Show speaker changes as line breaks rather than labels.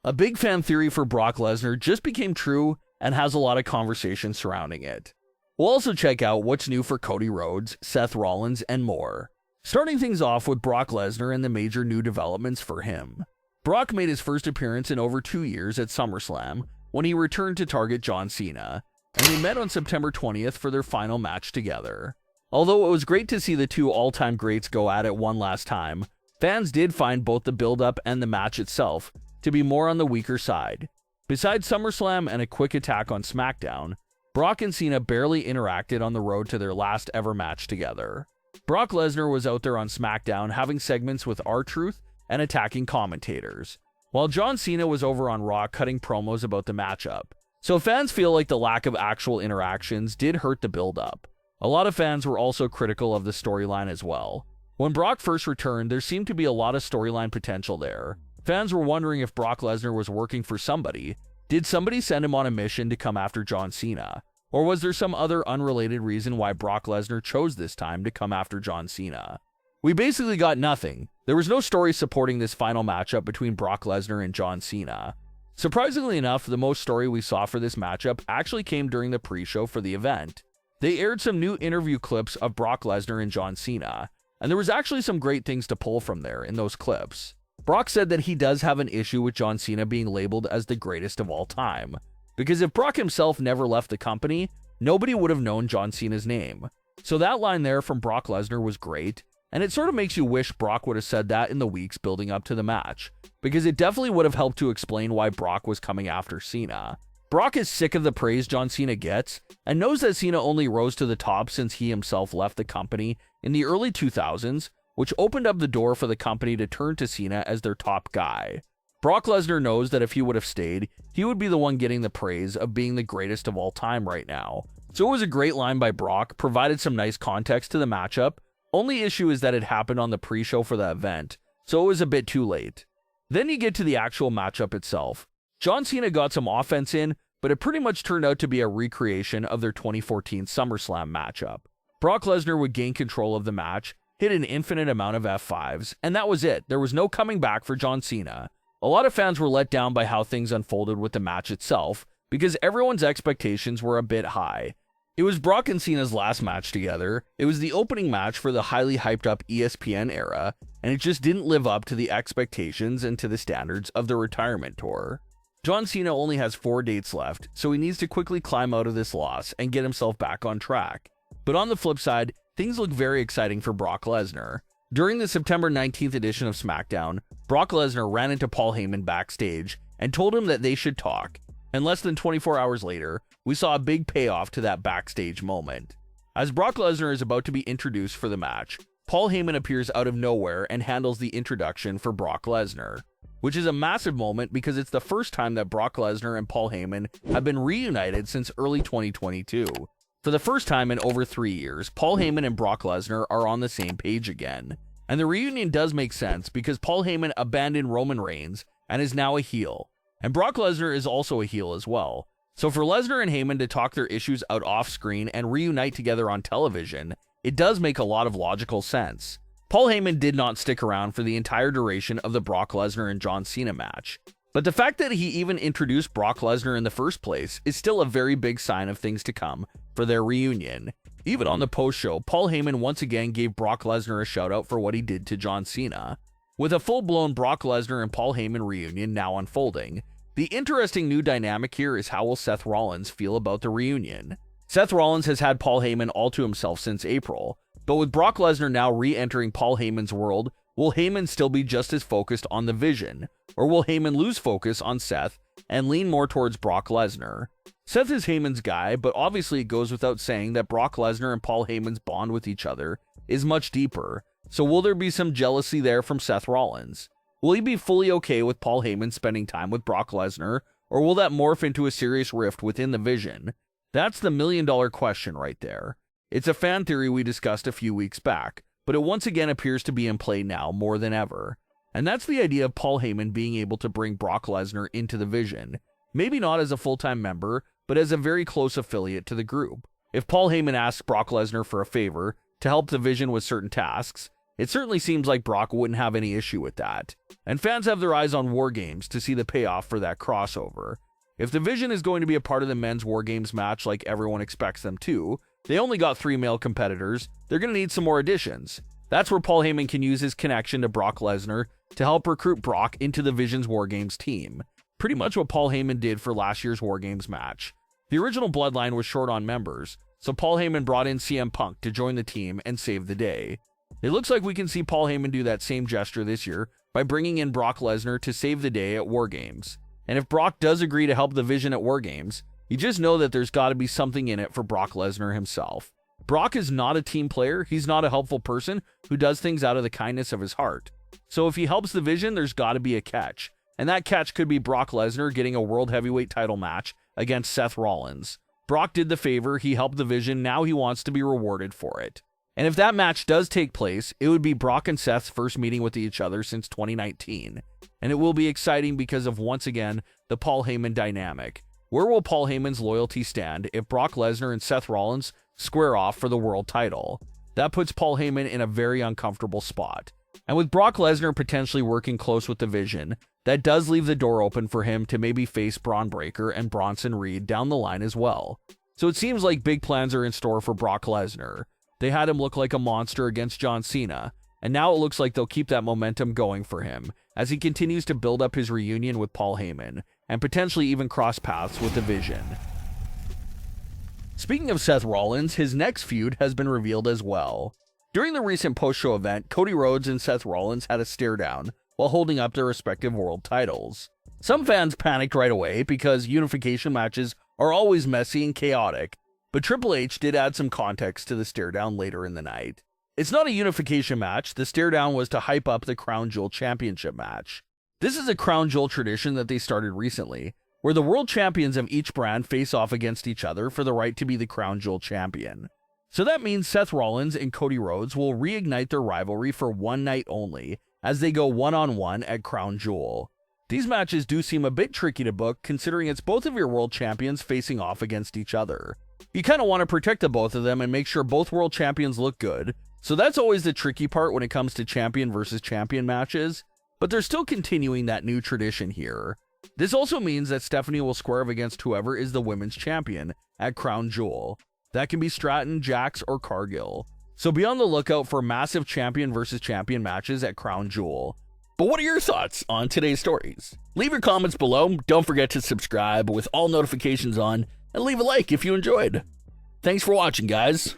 A big fan theory for Brock Lesnar just became true and has a lot of conversation surrounding it. We'll also check out what's new for Cody Rhodes, Seth Rollins, and more. Starting things off with Brock Lesnar and the major new developments for him. Brock made his first appearance in over 2 years at SummerSlam when he returned to target John Cena, and they met on September 20th for their final match together. Although it was great to see the two all-time greats go at it one last time, fans did find both the build-up and the match itself to be more on the weaker side. Besides SummerSlam and a quick attack on SmackDown, Brock and Cena barely interacted on the road to their last ever match together. Brock Lesnar was out there on SmackDown having segments with R-Truth and attacking commentators, while John Cena was over on Raw cutting promos about the matchup. So fans feel like the lack of actual interactions did hurt the build-up. A lot of fans were also critical of the storyline as well. When Brock first returned, there seemed to be a lot of storyline potential there. Fans were wondering if Brock Lesnar was working for somebody. Did somebody send him on a mission to come after John Cena? Or was there some other unrelated reason why Brock Lesnar chose this time to come after John Cena? We basically got nothing. There was no story supporting this final matchup between Brock Lesnar and John Cena. Surprisingly enough, the most story we saw for this matchup actually came during the pre-show for the event. They aired some new interview clips of Brock Lesnar and John Cena, and there was actually some great things to pull from there in those clips. Brock said that he does have an issue with John Cena being labeled as the greatest of all time, because if Brock himself never left the company, nobody would have known John Cena's name. So that line there from Brock Lesnar was great, and it sort of makes you wish Brock would have said that in the weeks building up to the match, because it definitely would have helped to explain why Brock was coming after Cena. Brock is sick of the praise John Cena gets, and knows that Cena only rose to the top since he himself left the company in the early 2000s, which opened up the door for the company to turn to Cena as their top guy. Brock Lesnar knows that if he would have stayed, he would be the one getting the praise of being the greatest of all time right now. So it was a great line by Brock, provided some nice context to the matchup. Only issue is that it happened on the pre-show for the event, so it was a bit too late. Then you get to the actual matchup itself. John Cena got some offense in, but it pretty much turned out to be a recreation of their 2014 SummerSlam matchup. Brock Lesnar would gain control of the match, hit an infinite amount of F5s, and that was it. There was no coming back for John Cena. A lot of fans were let down by how things unfolded with the match itself, because everyone's expectations were a bit high. It was Brock and Cena's last match together, it was the opening match for the highly hyped up ESPN era, and it just didn't live up to the expectations and to the standards of the retirement tour. John Cena only has 4 dates left, so he needs to quickly climb out of this loss and get himself back on track. But on the flip side, things look very exciting for Brock Lesnar. During the September 19th edition of SmackDown, Brock Lesnar ran into Paul Heyman backstage and told him that they should talk. And less than 24 hours later, we saw a big payoff to that backstage moment. As Brock Lesnar is about to be introduced for the match, Paul Heyman appears out of nowhere and handles the introduction for Brock Lesnar, which is a massive moment because it's the first time that Brock Lesnar and Paul Heyman have been reunited since early 2022. For the first time in over 3 years, Paul Heyman and Brock Lesnar are on the same page again. And the reunion does make sense because Paul Heyman abandoned Roman Reigns and is now a heel. And Brock Lesnar is also a heel as well. So for Lesnar and Heyman to talk their issues out off screen and reunite together on television, it does make a lot of logical sense. Paul Heyman did not stick around for the entire duration of the Brock Lesnar and John Cena match. But the fact that he even introduced Brock Lesnar in the first place is still a very big sign of things to come for their reunion. Even on the post-show, Paul Heyman once again gave Brock Lesnar a shout-out for what he did to John Cena. With a full-blown Brock Lesnar and Paul Heyman reunion now unfolding, the interesting new dynamic here is how will Seth Rollins feel about the reunion. Seth Rollins has had Paul Heyman all to himself since April, but with Brock Lesnar now re-entering Paul Heyman's world, will Heyman still be just as focused on the vision, or will Heyman lose focus on Seth and lean more towards Brock Lesnar? Seth is Heyman's guy, but obviously it goes without saying that Brock Lesnar and Paul Heyman's bond with each other is much deeper, so will there be some jealousy there from Seth Rollins? Will he be fully okay with Paul Heyman spending time with Brock Lesnar, or will that morph into a serious rift within the vision? That's the million-dollar question right there. It's a fan theory we discussed a few weeks back, but it once again appears to be in play now more than ever. And that's the idea of Paul Heyman being able to bring Brock Lesnar into the vision. Maybe not as a full-time member, but as a very close affiliate to the group. If Paul Heyman asks Brock Lesnar for a favor to help the vision with certain tasks, It certainly seems like Brock wouldn't have any issue with that. And fans have their eyes on War Games to see the payoff for that crossover. If the Vision is going to be a part of the men's War Games match like everyone expects them to, they only got 3 male competitors, they're going to need some more additions. That's where Paul Heyman can use his connection to Brock Lesnar to help recruit Brock into the Vision's War Games team. Pretty much what Paul Heyman did for last year's War Games match. The original Bloodline was short on members, so Paul Heyman brought in CM Punk to join the team and save the day. It looks like we can see Paul Heyman do that same gesture this year by bringing in Brock Lesnar to save the day at War Games. And if Brock does agree to help the Vision at War Games, you just know that there's got to be something in it for Brock Lesnar himself. Brock is not a team player, he's not a helpful person who does things out of the kindness of his heart. So if he helps the Vision, there's got to be a catch. And that catch could be Brock Lesnar getting a World Heavyweight title match against Seth Rollins. Brock did the favor, he helped the Vision, now he wants to be rewarded for it. And if that match does take place, it would be Brock and Seth's first meeting with each other since 2019. And it will be exciting because of, once again, the Paul Heyman dynamic. Where will Paul Heyman's loyalty stand if Brock Lesnar and Seth Rollins square off for the world title? That puts Paul Heyman in a very uncomfortable spot. And with Brock Lesnar potentially working close with the Vision, that does leave the door open for him to maybe face Braun Breaker and Bronson Reed down the line as well. So it seems like big plans are in store for Brock Lesnar. They had him look like a monster against John Cena, and now it looks like they'll keep that momentum going for him as he continues to build up his reunion with Paul Heyman, and potentially even cross paths with the Vision. Speaking of Seth Rollins, his next feud has been revealed as well. During the recent post-show event, Cody Rhodes and Seth Rollins had a stare-down while holding up their respective world titles. Some fans panicked right away because unification matches are always messy and chaotic, but Triple H did add some context to the stare-down later in the night. It's not a unification match, the stare-down was to hype up the Crown Jewel Championship match. This is a Crown Jewel tradition that they started recently, where the world champions of each brand face off against each other for the right to be the Crown Jewel champion. So that means Seth Rollins and Cody Rhodes will reignite their rivalry for one night only as they go one-on-one at Crown Jewel. These matches do seem a bit tricky to book considering it's both of your world champions facing off against each other. You kind of want to protect the both of them and make sure both world champions look good, so that's always the tricky part when it comes to champion versus champion matches, but they're still continuing that new tradition here. This also means that Stephanie will square off against whoever is the women's champion at Crown Jewel. That can be Stratton, Jax, or Cargill. So be on the lookout for massive champion versus champion matches at Crown Jewel. But what are your thoughts on today's stories? Leave your comments below, don't forget to subscribe with all notifications on, and leave a like if you enjoyed. Thanks for watching, guys.